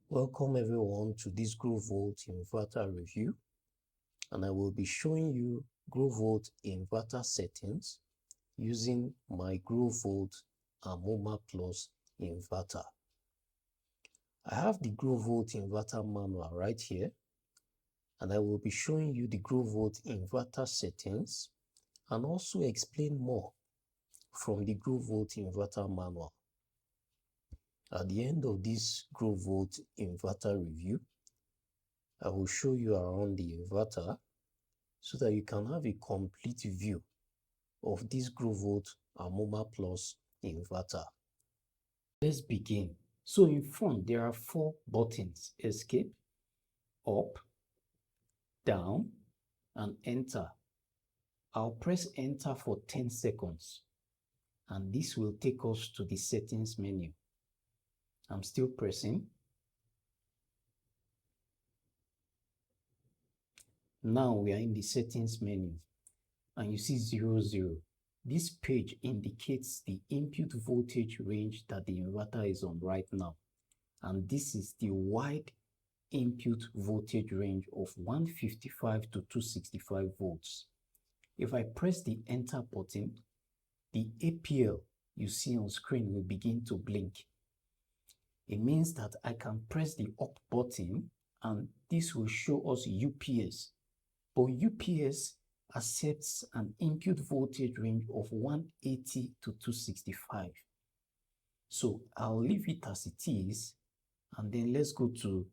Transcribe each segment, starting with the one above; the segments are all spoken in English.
Welcome everyone to this Grovolt Inverter review, and I will be showing you Grovolt Inverter Settings using my Grovolt Amuma Plus inverter. I have the Grovolt Inverter Manual right here, and I will be showing you the Grovolt Inverter Settings and also explain more from the Grovolt Inverter Manual. At the end of this Grovolt Inverter review, I will show you around the inverter so that you can have a complete view of this Grovolt Amuma Plus inverter. Let's begin. So in front, there are 4 buttons: escape, up, down, and enter. I'll press enter for 10 seconds, and this will take us to the settings menu. I'm still pressing. Now we are in the settings menu, and you see 00. This page indicates the input voltage range that the inverter is on right now. And this is the wide input voltage range of 155 to 265 volts. If I press the enter button, the APL you see on screen will begin to blink. It means that I can press the up button and this will show us UPS. But UPS accepts an input voltage range of 180 to 265. So I'll leave it as it is, and then let's go to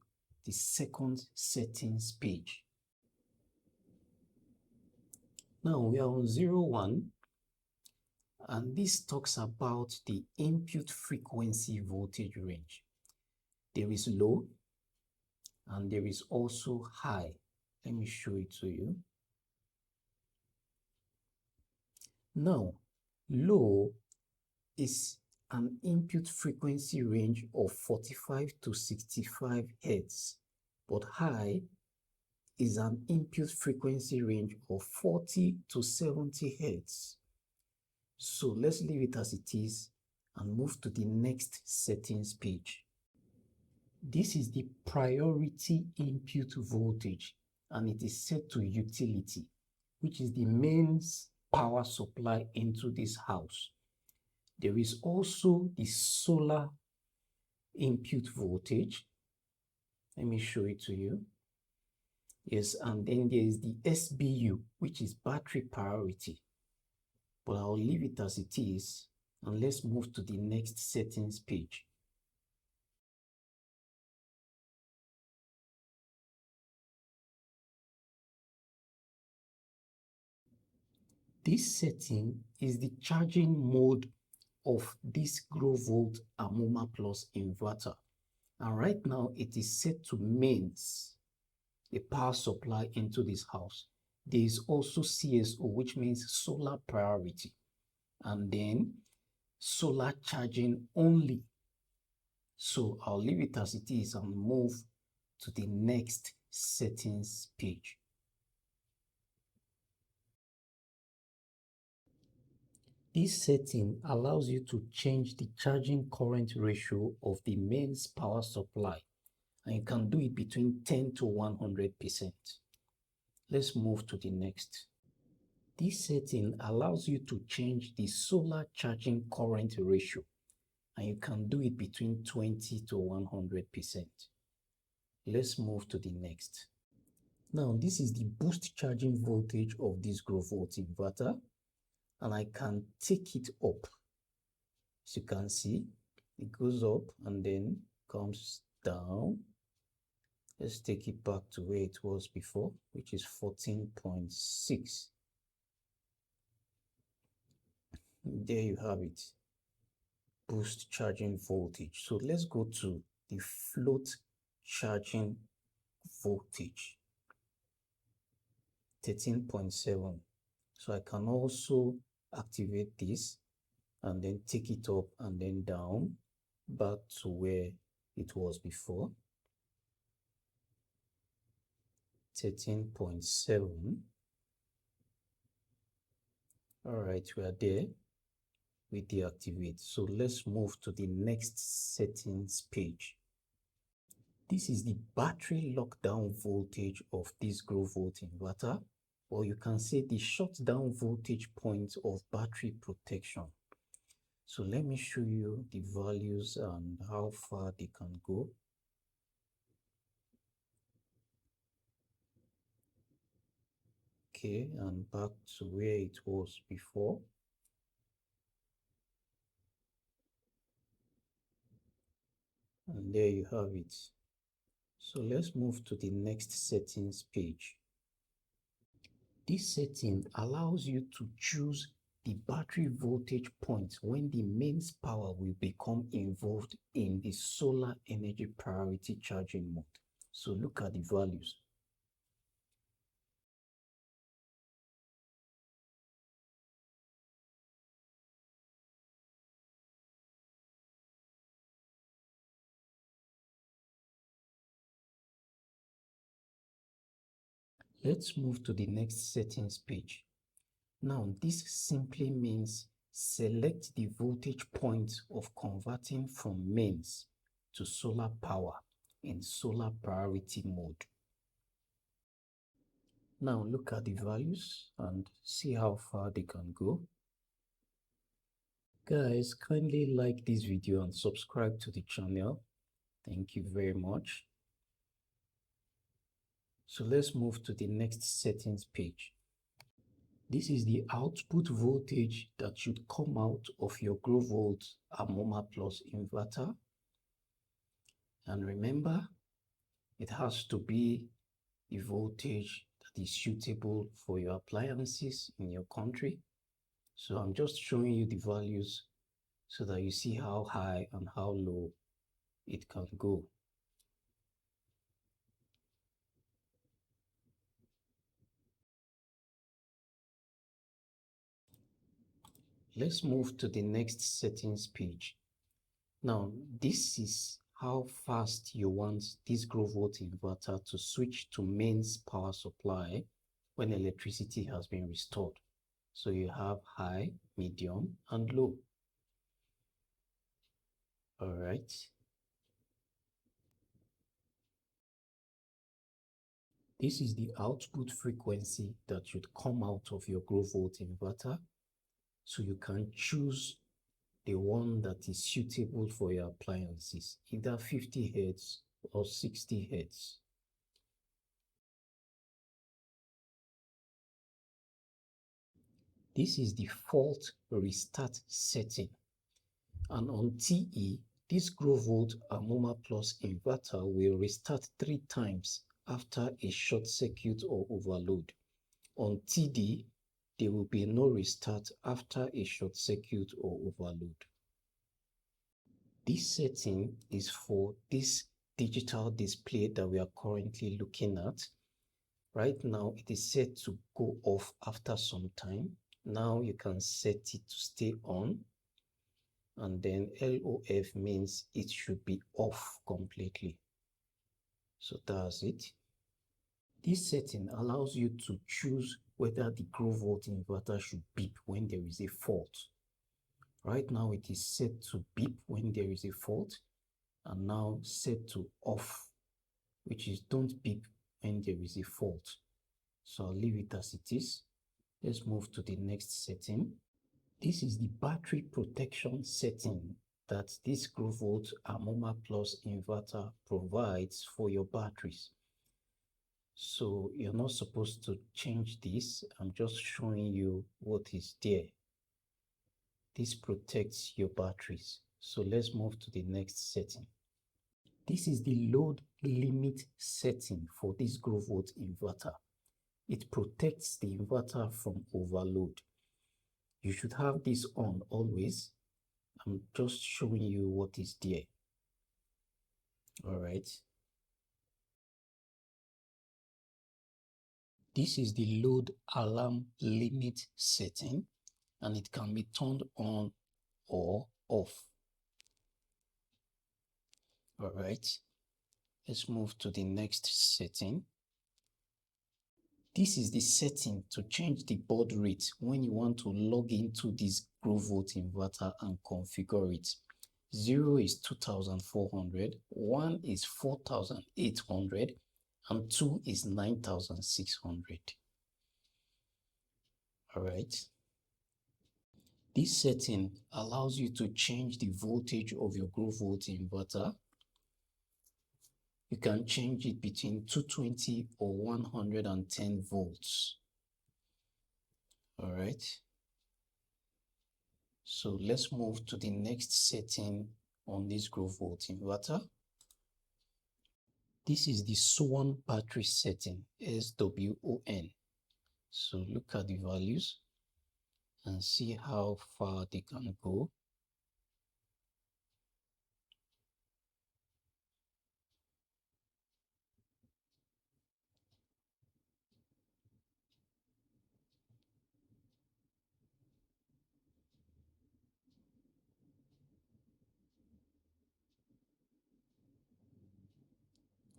the second settings page. Now we are on 01, and this talks about the input frequency voltage range. There is low and there is also high. Let me show it to you. Now, low is an input frequency range of 45 to 65 Hz, but high is an input frequency range of 40 to 70 Hz. So let's leave it as it is and move to the next settings page. This is the priority input voltage, and it is set to utility, which is the mains power supply into this house. There is also the solar input voltage. Let me show it to you. Yes, and then there is the SBU, which is battery priority. But I'll leave it as it is, and let's move to the next settings page. This setting is the charging mode of this Grovolt Amuma Plus inverter. And right now it is set to mains, the power supply into this house. There is also CSO, which means solar priority, and then solar charging only. So I'll leave it as it is and move to the next settings page. This setting allows you to change the charging current ratio of the mains power supply, and you can do it between 10 to 100%. Let's move to the next. This setting allows you to change the solar charging current ratio, and you can do it between 20 to 100%. Let's move to the next. Now, this is the boost charging voltage of this Grovolt inverter, and I can take it up. As you can see, it goes up and then comes down. Let's take it back to where it was before, which is 14.6. There you have it, boost charging voltage. So let's go to the float charging voltage, 13.7. So I can also activate this and then take it up and then down back to where it was before, 13.7. All right, we are there. We deactivate. So let's move to the next settings page. This is the battery lockdown voltage of this Grovolt inverter, or you can say the shutdown voltage point of battery protection. So let me show you the values and how far they can go. Okay, and back to where it was before. And there you have it. So let's move to the next settings page. This setting allows you to choose the battery voltage point when the mains power will become involved in the solar energy priority charging mode. So look at the values. Let's move to the next settings page. Now, this simply means select the voltage point of converting from mains to solar power in solar priority mode. Now look at the values and see how far they can go. Guys, kindly like this video and subscribe to the channel. Thank you very much. So let's move to the next settings page. This is the output voltage that should come out of your Grovolt Amuma Plus inverter. And remember, it has to be a voltage that is suitable for your appliances in your country. So I'm just showing you the values so that you see how high and how low it can go. Let's move to the next settings page. Now, this is how fast you want this Grovolt inverter to switch to mains power supply when electricity has been restored. So you have high, medium, and low. All right. This is the output frequency that should come out of your Grovolt inverter. So you can choose the one that is suitable for your appliances, either 50 Hz or 60 Hz. This is the fault restart setting. And on TE, this Grovolt Amuma Plus inverter will restart 3 times after a short circuit or overload. On TD, there will be no restart after a short circuit or overload. This setting is for this digital display that we are currently looking at. Right now, it is set to go off after some time. Now you can set it to stay on. And then LOF means it should be off completely. So that's it. This setting allows you to choose whether the Grovolt inverter should beep when there is a fault. Right now it is set to beep when there is a fault, and now set to off, which is don't beep when there is a fault. So I'll leave it as it is. Let's move to the next setting. This is the battery protection setting that this Grovolt Amuma Plus inverter provides for your batteries. So you're not supposed to change this. I'm just showing you what is there. This protects your batteries. So let's move to the next setting. This is the load limit setting for this Grovolt inverter. It protects the inverter from overload. You should have this on always. I'm just showing you what is there. All right. This is the load alarm limit setting, and it can be turned on or off. All right. Let's move to the next setting. This is the setting to change the baud rate when you want to log into this Grovolt inverter and configure it. 0 is 2,400, 1 is 4,800, and 2 is 9,600. All right. This setting allows you to change the voltage of your Grovolt inverter. You can change it between 220 or 110 volts. All right. So let's move to the next setting on this Grovolt inverter. This is the SWON battery setting, SWON. So look at the values and see how far they can go.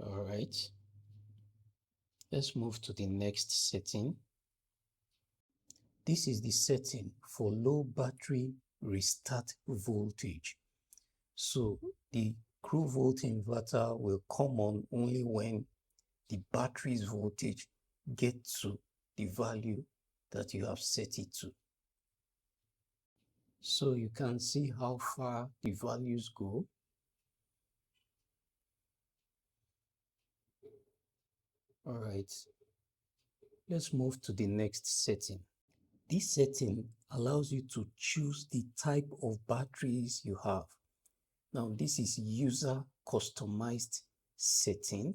All right. Let's move to the next setting. This is the setting for low battery restart voltage. So the Grovolt inverter will come on only when the battery's voltage gets to the value that you have set it to. So you can see how far the values go. All right, let's move to the next setting. This setting allows you to choose the type of batteries you have. Now, this is user customized setting.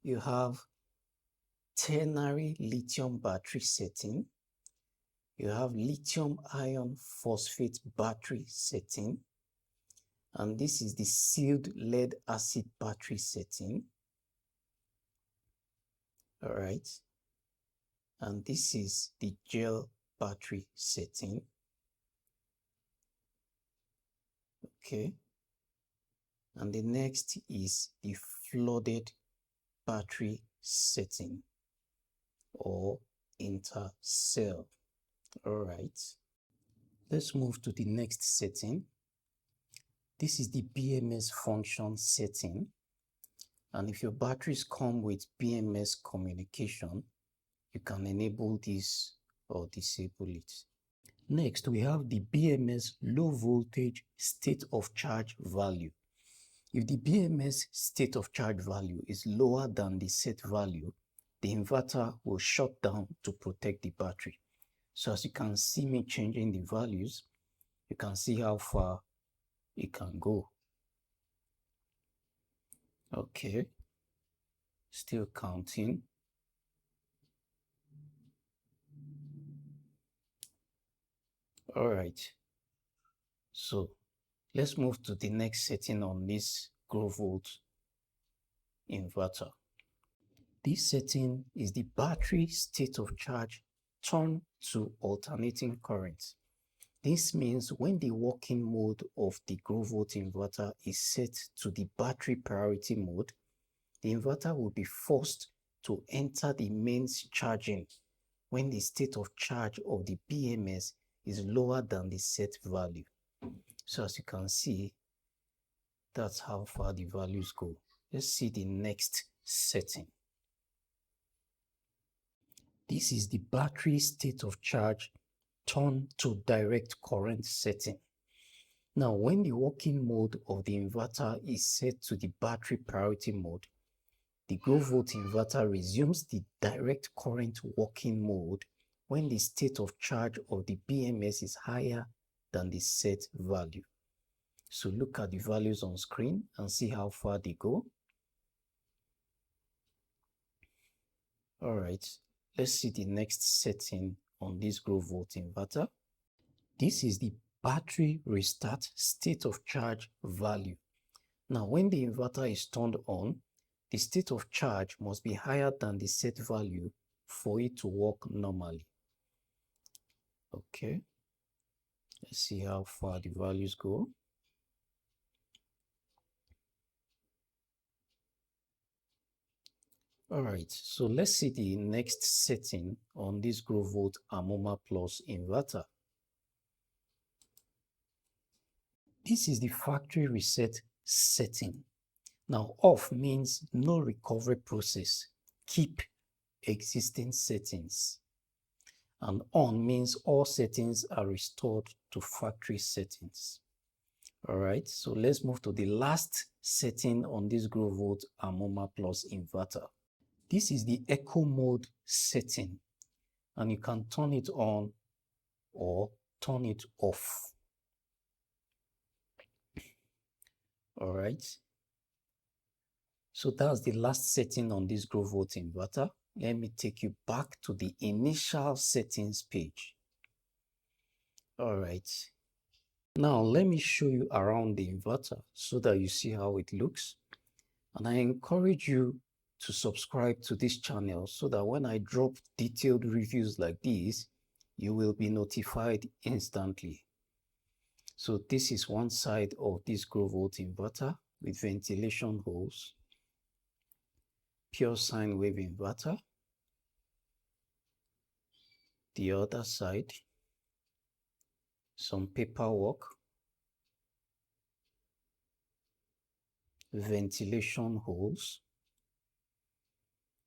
You have ternary lithium battery setting. You have lithium iron phosphate battery setting. And this is the sealed lead acid battery setting. All right. And this is the gel battery setting. Okay. And the next is the flooded battery setting or intercell. All right. Let's move to the next setting. This is the BMS function setting. And if your batteries come with BMS communication, you can enable this or disable it. Next, we have the BMS low voltage state of charge value. If the BMS state of charge value is lower than the set value, the inverter will shut down to protect the battery. So as you can see me changing the values, you can see how far it can go. Okay, still counting. All right, so let's move to the next setting on this Grovolt inverter. This setting is the battery state of charge turned to alternating current. This means when the working mode of the Grovolt inverter is set to the battery priority mode, the inverter will be forced to enter the mains charging when the state of charge of the BMS is lower than the set value. So as you can see, that's how far the values go. Let's see the next setting. This is the battery state of charge turned to direct current setting. Now, when the working mode of the inverter is set to the battery priority mode, the Grovolt inverter resumes the direct current working mode when the state of charge of the BMS is higher than the set value. So look at the values on screen and see how far they go. All right, let's see the next setting on this Grovolt inverter. This is the battery restart state of charge value. Now, when the inverter is turned on, the state of charge must be higher than the set value for it to work normally. Okay, let's see how far the values go. All right, so let's see the next setting on this Grovolt Amuma Plus inverter. This is the factory reset setting. Now, off means no recovery process. Keep existing settings. And on means all settings are restored to factory settings. All right, so let's move to the last setting on this Grovolt Amuma Plus inverter. This is the echo mode setting, and you can turn it on or turn it off. All right, so that's the last setting on this Grovolt inverter. Let me take you back to the initial settings page. All right, now let me show you around the inverter so that you see how it looks. And I encourage you to subscribe to this channel so that when I drop detailed reviews like these, you will be notified instantly. So this is one side of this Grovolt inverter with ventilation holes, pure sine wave inverter. The other side, some paperwork, ventilation holes,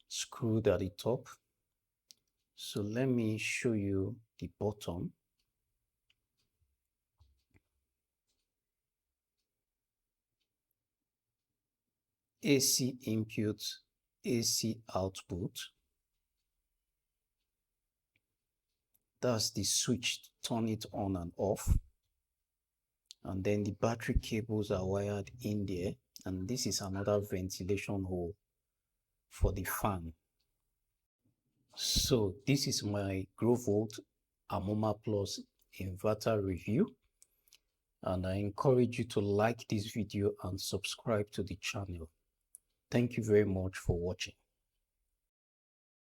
screwed at the top. So let me show you the bottom. AC input, AC output. That's the switch to turn it on and off. And then the battery cables are wired in there. And this is another ventilation hole for the fan. So this is my Grovolt Amuma Plus inverter review. And I encourage you to like this video and subscribe to the channel. Thank you very much for watching.